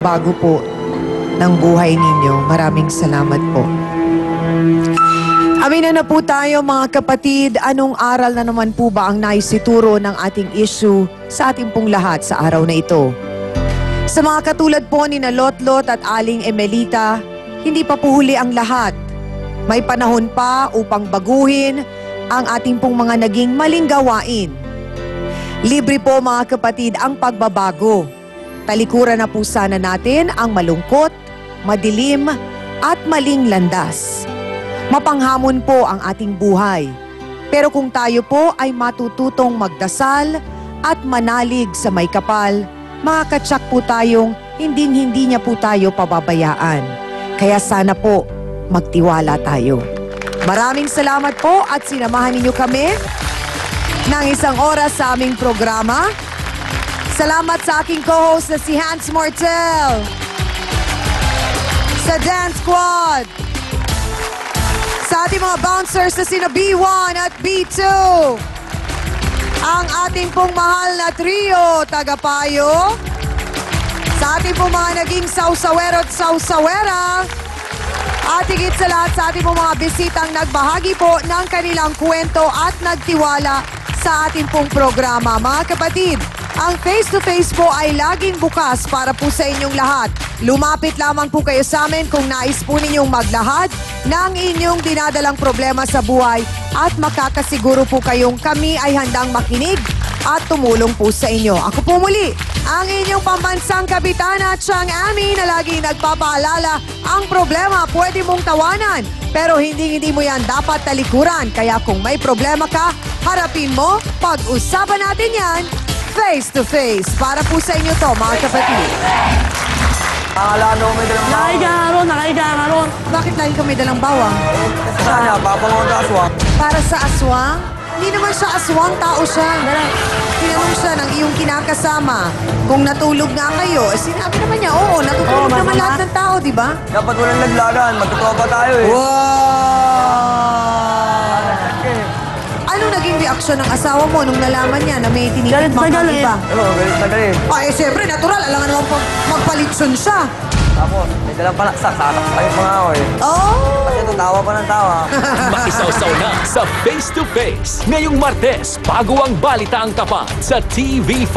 pagbabago po ng buhay ninyo. Maraming salamat po. Amina na po tayo mga kapatid. Anong aral na naman po ba ang naisituro ng ating issue sa ating pong lahat sa araw na ito? Sa mga katulad po ni na Lotlot at Aling Emelita, hindi pa po huli ang lahat. May panahon pa upang baguhin ang ating pong mga naging maling gawain. Libre po mga kapatid ang pagbabago. Talikuran na po sana natin ang malungkot, madilim at maling landas. Mapanghamon po ang ating buhay. Pero kung tayo po ay matututong magdasal at manalig sa may kapal, makakatsak po tayong hindi niya po tayo pababayaan. Kaya sana po magtiwala tayo. Maraming salamat po at sinamahan ninyo kami ng isang oras sa aming programa. Salamat sa aking co-host na si Hans Mortel, sa Dance Squad, sa ating mga bouncers na sina B1 at B2, ang ating pong mahal na trio, Tagapayo, sa ating pong mga naging sausawero at sausawera, at higit sa lahat sa ating pong mga bisitang nagbahagi po ng kanilang kwento at nagtiwala sa ating pong programa. Mga kapatid, ang face-to-face po ay laging bukas para po sa inyong lahat. Lumapit lamang po kayo sa amin kung nais po ninyong maglahad ng inyong dinadalang problema sa buhay at makakasiguro po kayong kami ay handang makinig at tumulong po sa inyo. Ako po muli, ang inyong pambansang kapitana, Chang Ami, na laging nagpapaalala, ang problema pwede mong tawanan, pero hindi mo yan dapat talikuran. Kaya kung may problema ka, harapin mo, pag-usapan natin yan, face to face. Para po sa inyo to, mga kapatid. Nakalano may dalang bawang. Nakaiga nga ron. Bakit lagi ka may dalang bawang? Sana, papangon ka aswang. Para sa aswang? Hindi naman siya aswang, tao siya. Tinanong siya ng iyong kinakasama kung natulog nga kayo. Sinabi naman niya, oo, natutulog naman lahat ng tao, di ba? Dapat walang naglagan. Magtutuwa pa tayo eh. Ano naging reaksyon ng asawa mo nung nalaman niya na may tinikit mga iba? Oo, galit na galit. Ay, siyempre, natural. Alam nga naman magpalitson siya. Tapos, may dalang palaksak. Satak tayo pa nga ako eh. Oh! Kasi ito, tawa pa ng tawa. Makisawsaw na sa Face to Face. Ngayong Martes, bago ang balita ang tapat sa TV5.